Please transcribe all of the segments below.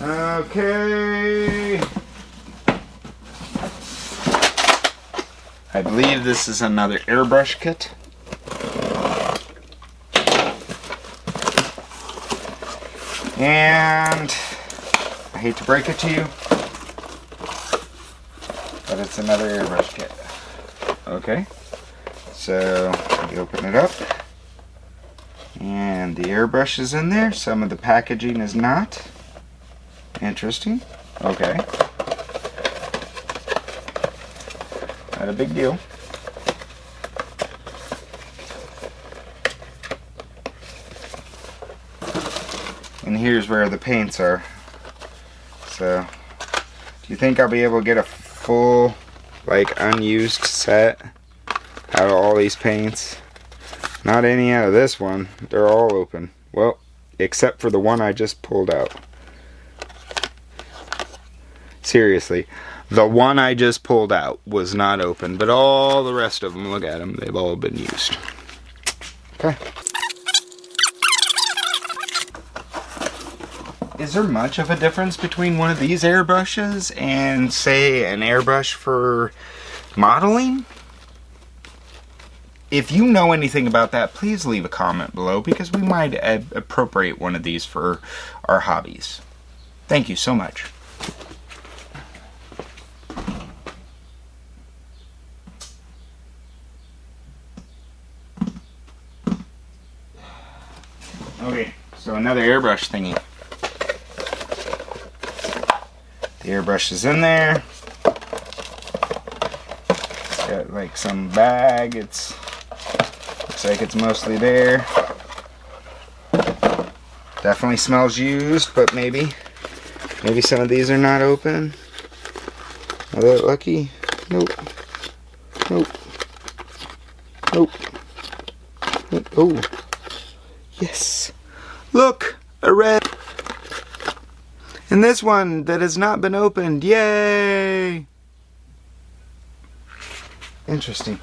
Okay. I believe this is another airbrush kit. And I hate to break it to you, but it's another airbrush kit. Okay, so we open it up, and the airbrush is in there. Some of the packaging is not. Interesting. Okay. Not a big deal. And here's where the paints are. So, do you think I'll be able to get a full, like, unused set out of all these paints? Not any out of this one. They're all open. Well, except for the one I just pulled out. Seriously, the one I just pulled out was not open, but all the rest of them, look at them, they've all been used. Okay. Is there much of a difference between one of these airbrushes and, say, an airbrush for modeling? If you know anything about that, please leave a comment below, because we might appropriate one of these for our hobbies. Thank you so much. Okay, so another airbrush thingy. The airbrush is in there. It's got like some bag. Looks like it's mostly there. Definitely smells used, but maybe some of these are not open. Are they lucky? Nope. Nope. Nope. Oh. Yes. Look, a red. And this one that has not been opened. Yay! Interesting.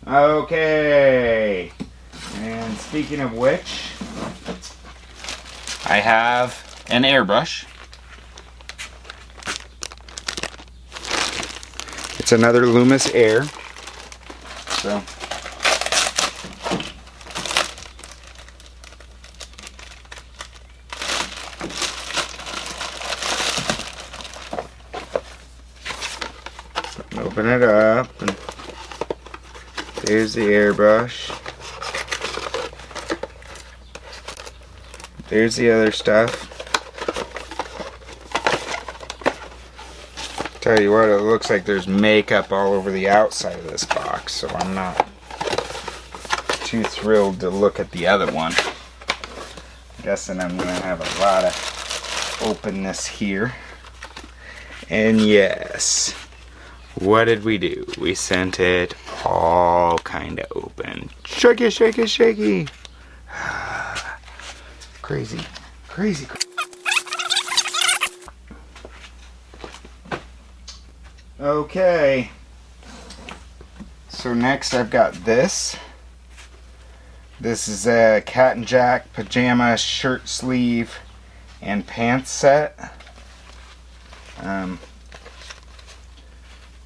Okay. And speaking of which, I have an airbrush. It's another Loomis Air. So open it up, and there's the airbrush. There's the other stuff. Tell you what, it looks like there's makeup all over the outside of this box, so I'm not too thrilled to look at the other one. I'm guessing I'm gonna have a lot of openness here. And yes, what did we do? We sent it all kind of open. Shaky, shaky, shaky. Crazy, crazy, crazy. Okay, so next I've got this. This is a Cat and Jack pajama shirt sleeve and pants set.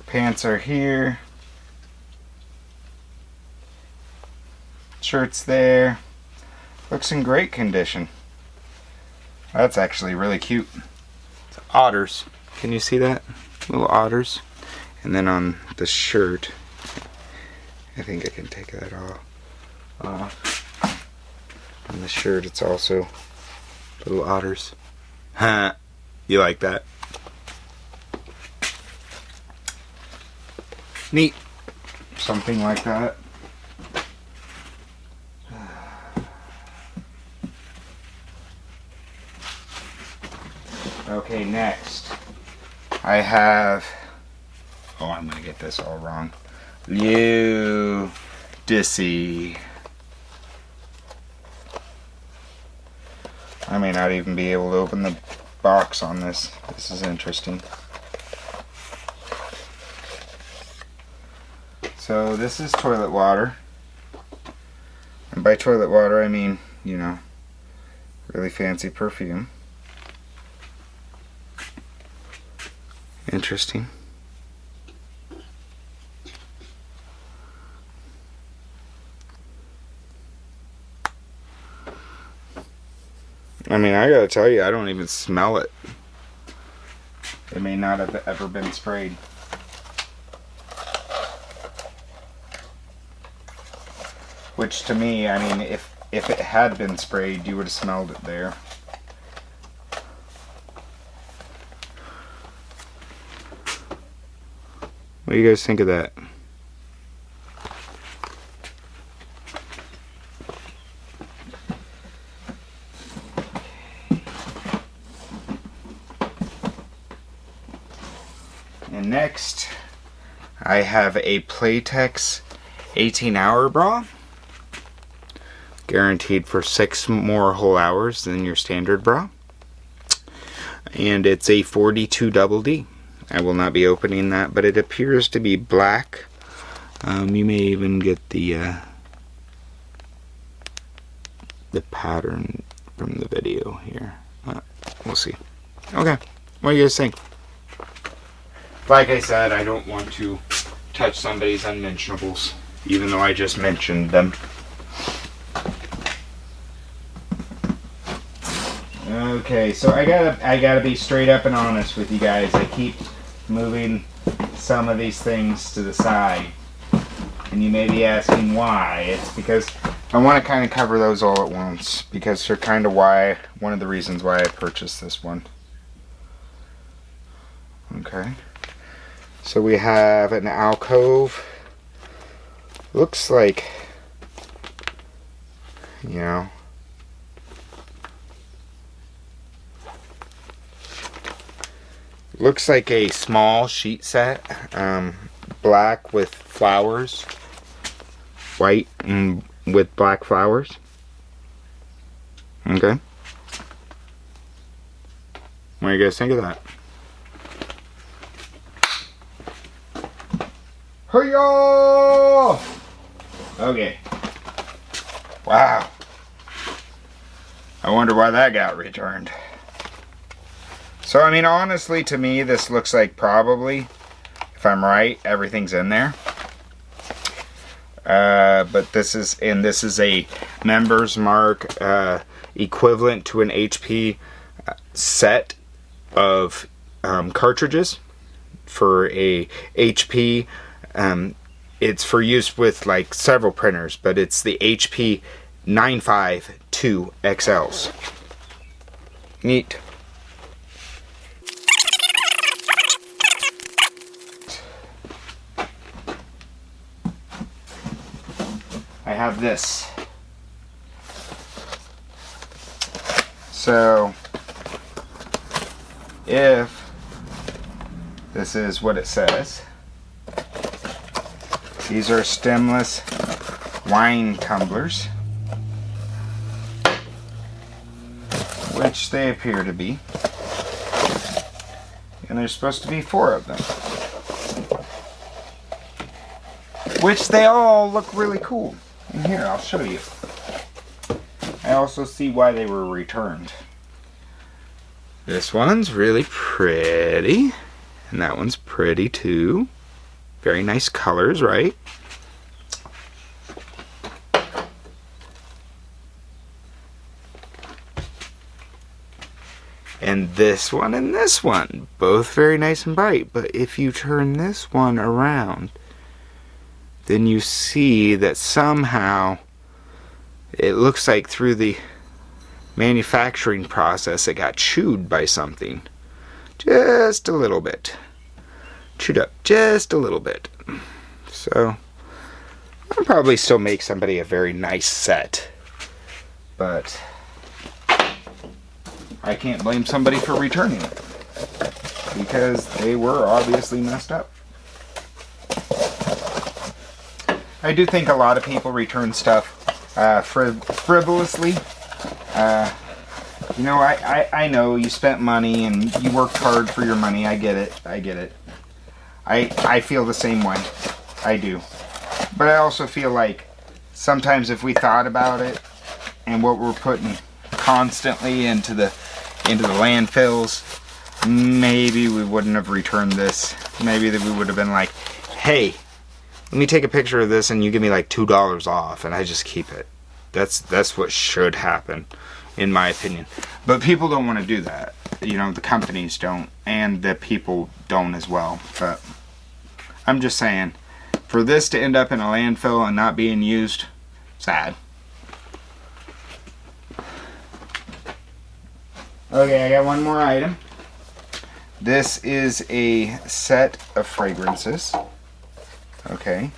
Pants are here. Shirt's there. Looks in great condition. That's actually really cute. It's otters. Can you see that? Little otters. And then on the shirt, I think I can take that all off. On the shirt, it's also little otters. Huh? You like that? Neat. Something like that. Okay, next I have, oh, I'm gonna get this all wrong. Dissy. I may not even be able to open the box on this. This is interesting. So this is toilet water. And by toilet water, I mean, you know, really fancy perfume. Interesting. I mean, I gotta tell you, I don't even smell it. It may not have ever been sprayed. Which to me, I mean, if it had been sprayed, you would have smelled it there. What do you guys think of that? And next, I have a Playtex 18-hour bra. Guaranteed for 6 more whole hours than your standard bra. And it's a 42 double D. I will not be opening that, but it appears to be black. You may even get the pattern from the video here. We'll see. Okay, what do you guys think? Like I said, I don't want to touch somebody's unmentionables, even though I just mentioned them. Okay, so I gotta be straight up and honest with you guys. I keep moving some of these things to the side, and you may be asking why. It's because I want to kind of cover those all at once, because they're kind of one of the reasons why I purchased this one. Okay, so we have an alcove. Looks like, you know, looks like a small sheet set, black with flowers, white and with black flowers. Okay. What do you guys think of that? Hurry-oh! Okay. Wow. I wonder why that got returned. So, I mean, honestly, to me, this looks like probably, if I'm right, everything's in there. But this is a Members Mark equivalent to an HP set of cartridges for a HP. It's for use with like several printers, but it's the HP 952 XLs. Neat. I have this. So, if this is what it says, these are stemless wine tumblers, which they appear to be, and there's supposed to be 4 of them, which they all look really cool. And here, I'll show you. I also see why they were returned. This one's really pretty, and that one's pretty too. Very nice colors, right? And this one, both very nice and bright. But if you turn this one around, then you see that somehow it looks like through the manufacturing process it got chewed by something. Just a little bit. Chewed up just a little bit. So, I'll probably still make somebody a very nice set. But I can't blame somebody for returning it, because they were obviously messed up. I do think a lot of people return stuff frivolously. You know, I know you spent money and you worked hard for your money. I get it. I feel the same way. I do. But I also feel like sometimes if we thought about it and what we're putting constantly into the landfills, maybe we wouldn't have returned this. Maybe that we would have been like, hey, let me take a picture of this and you give me like $2 off and I just keep it. That's what should happen, in my opinion. But people don't want to do that. You know, the companies don't, and the people don't as well. But I'm just saying, for this to end up in a landfill and not being used, sad. Okay, I got one more item. This is a set of fragrances. Okay,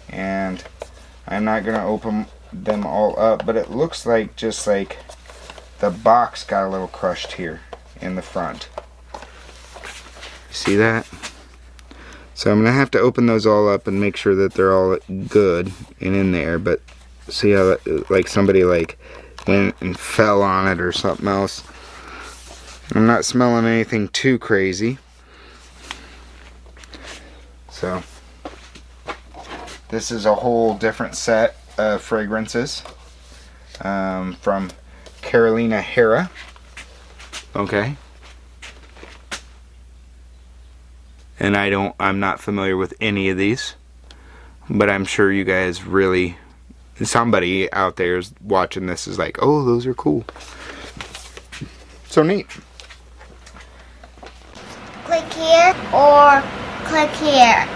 and I'm not gonna open them all up, but it looks like just like the box got a little crushed here in the front. See that? So I'm gonna have to open those all up and make sure that they're all good and in there. But see how that, like somebody like went and fell on it or something else. I'm not smelling anything too crazy. So this is a whole different set of fragrances from Carolina Herrera. Okay. And I'm not familiar with any of these, but I'm sure you guys really, somebody out there is watching this is like, oh, those are cool. So neat. Click here or click here.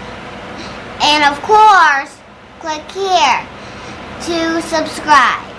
And of course, click here to subscribe.